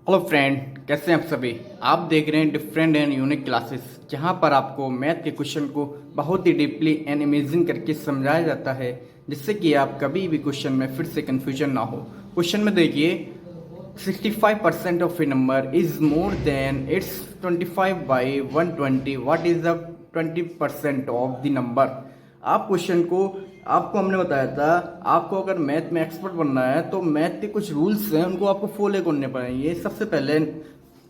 Hello friend, कैसे हैं आप सभी। आप देख रहे हैं डिफरेंट एंड यूनिक क्लासेस, जहां पर आपको मैथ के क्वेश्चन को बहुत ही डीपली एंड इमेजिन करके समझाया जाता है, जिससे कि आप कभी भी क्वेश्चन में फिर से कंफ्यूजन ना हो। क्वेश्चन में देखिए, 65% of A number is more than it's 25/120। What is the 20% of the number. आप क्वेश्चन को, आपको हमने बताया था, आपको अगर मैथ में एक्सपर्ट बनना है तो मैथ के कुछ रूल्स हैं, उनको आपको फॉलो करने पड़ेंगे। सबसे पहले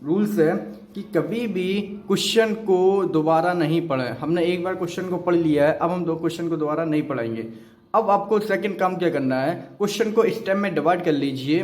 रूल्स है कि कभी भी क्वेश्चन को दोबारा नहीं पढ़ें। हमने एक बार क्वेश्चन को पढ़ लिया है, अब हम दो क्वेश्चन को दोबारा नहीं पढ़ेंगे। अब आपको सेकंड काम क्या करना है, क्वेश्चन को स्टेप में डिवाइड कर लीजिए,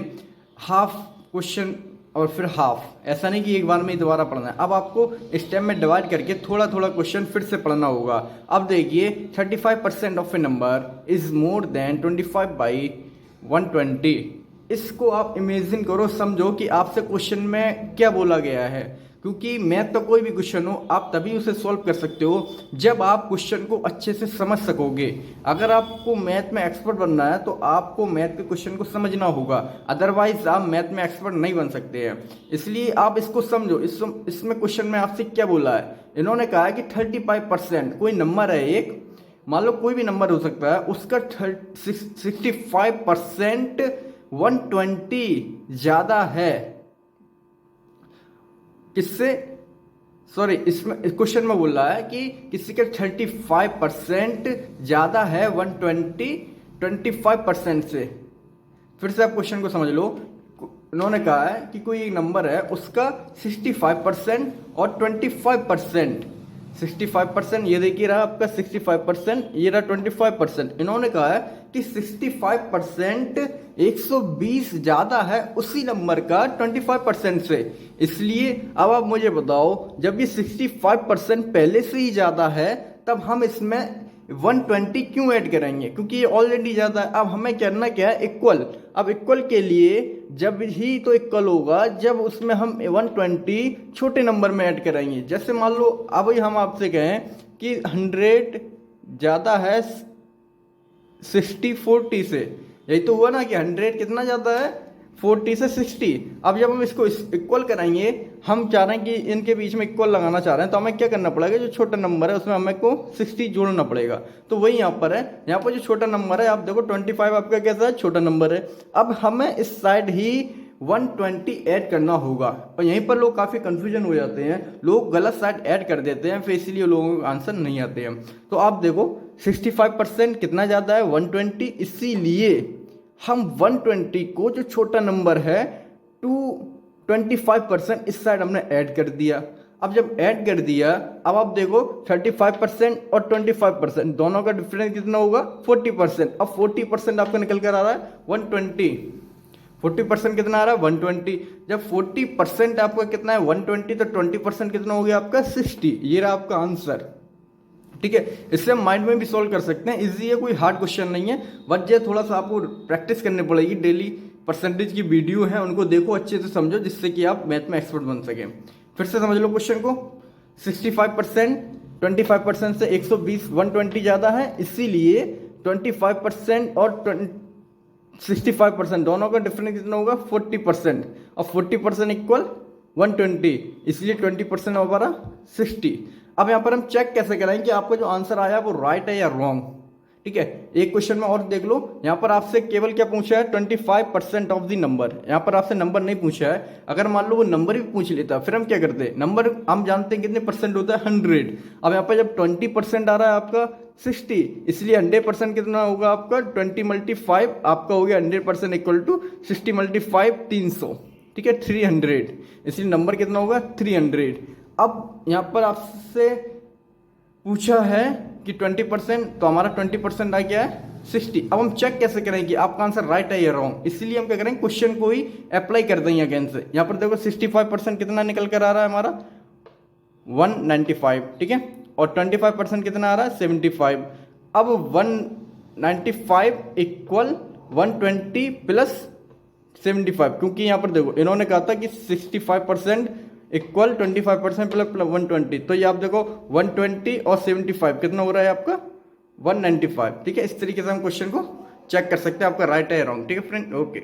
हाफ क्वेश्चन और फिर हाफ। ऐसा नहीं कि एक बार में ही दोबारा पढ़ना है। अब आपको स्टेप में डिवाइड करके थोड़ा थोड़ा क्वेश्चन फिर से पढ़ना होगा। अब देखिए, 35% of A number is more than 25/120। इसको आप इमेजिन करो, समझो कि आपसे क्वेश्चन में क्या बोला गया है। क्योंकि मैथ तो कोई भी क्वेश्चन हो, आप तभी उसे सॉल्व कर सकते हो जब आप क्वेश्चन को अच्छे से समझ सकोगे। अगर आपको मैथ में एक्सपर्ट बनना है तो आपको मैथ के क्वेश्चन को समझना होगा, अदरवाइज आप मैथ में एक्सपर्ट नहीं बन सकते हैं। इसलिए आप इसको समझो। इसमें क्वेश्चन में आपसे क्या बोला है, इन्होंने कहा है कि 35%, कोई नंबर है एक, मान लो कोई भी नंबर हो सकता है, उसका 65% 120 ज्यादा है। किससे, सॉरी, इसमें क्वेश्चन में बोल रहा है कि किसी का 35% ज्यादा है 25% से। फिर से आप क्वेश्चन को समझ लो। उन्होंने कहा है कि कोई एक नंबर है, उसका 65% और 25%। 65% ये देखिए रहा आपका 65%, ये रहा 25%। इन्होंने कहा है कि 65% 120 ज्यादा है उसी नंबर का 25% से। इसलिए अब आप मुझे बताओ, जब ये 65% पहले से ही ज्यादा है, तब हम इसमें 120 क्यों ऐड करेंगे, क्योंकि ये ऑलरेडी ज्यादा है। अब हमें करना क्या है, इक्वल। अब इक्वल के लिए जब ही तो इक्वल होगा जब उसमें हम 120 छोटे नंबर में ऐड करेंगे। जैसे मान लो अब हम आपसे कहें कि 100 ज्यादा है 60/40 से, यही तो हुआ ना कि 100 कितना ज्यादा है 40 से 60। अब जब हम इसको इक्वल कराएंगे, हम चाह रहे हैं कि इनके बीच में इक्वल लगाना चाह रहे हैं, तो हमें क्या करना पड़ेगा, जो छोटा नंबर है उसमें हमें को 60 जोड़ना पड़ेगा। तो वही यहाँ पर है, यहाँ पर जो छोटा नंबर है, आप देखो 25 आपका कैसा है, छोटा नंबर है। अब हमें इस साइड ही 120 ऐड करना होगा। और यहीं पर लोग काफ़ी कंफ्यूजन हो जाते हैं, लोग गलत साइड ऐड कर देते हैं, फिर इसलिए लोगों को आंसर नहीं आते हैं। तो आप देखो 65% कितना ज़्यादा है 120, इसीलिए हम 120 को, जो छोटा नंबर है, टू 25% इस साइड हमने ऐड कर दिया। अब जब ऐड कर दिया, अब आप देखो 35% और 25% दोनों का डिफरेंस कितना होगा 40%। अब 40% आपका निकल कर आ रहा है 120। 40% कितना आ रहा है 120। जब 40% आपका कितना है 120, तो 20% कितना हो गया आपका 60। ये रहा आपका आंसर। ठीक है, इससे हम माइंड में भी सॉल्व कर सकते हैं, इजी है, कोई हार्ड क्वेश्चन नहीं है। बट ये थोड़ा सा आपको प्रैक्टिस करनी पड़ेगी। डेली परसेंटेज की वीडियो है, उनको देखो, अच्छे से समझो, जिससे कि आप मैथ में एक्सपर्ट बन सकें। फिर से समझ लो क्वेश्चन को, 65% 25% से 120 120 ज्यादा है, इसीलिए 25% और 65% दोनों का डिफरेंस कितना होगा 40%। और 40% इक्वल 120, इसलिए 20% हमारा 60। अब यहाँ पर हम चेक कैसे करेंगे कि आपका जो आंसर आया वो राइट है या रॉन्ग। ठीक है, एक क्वेश्चन में और देख लो, यहाँ पर आपसे केवल क्या पूछा है 25% ऑफ द नंबर। यहाँ पर आपसे नंबर नहीं पूछा है। अगर मान लो वो नंबर भी पूछ लेता, फिर हम क्या करते, नंबर हम जानते हैं कितने परसेंट होता है 100। अब यहाँ पर जब 20% आ रहा है आपका 60, इसलिए 100% कितना होगा आपका 20 × 5 आपका हो गया 100% इक्वल टू 60 × 5 300। ठीक है, 300, इसलिए नंबर कितना होगा 300। अब यहाँ पर आपसे पूछा है कि 20%, तो हमारा 20% आ गया है 60। अब हम चेक कैसे करें कि आपका आंसर राइट है या रॉन्ग। इसलिए हम क्या करेंगे, क्वेश्चन को ही अप्लाई कर देंगे अगेन से। यहाँ पर देखो 65% कितना निकल कर आ रहा है हमारा 195। ठीक है, और 25% कितना आ रहा है 75। अब 195 इक्वल 120 प्लस 75, क्योंकि यहाँ पर देखो इन्होंने कहा था कि 65% इक्वल 25% प्लस 120। तो ये आप देखो 120 और 75 कितना हो रहा है आपका 195। ठीक है, इस तरीके से हम क्वेश्चन को चेक कर सकते हैं आपका राइट है या रॉन्ग। ठीक है फ्रेंड, ओके।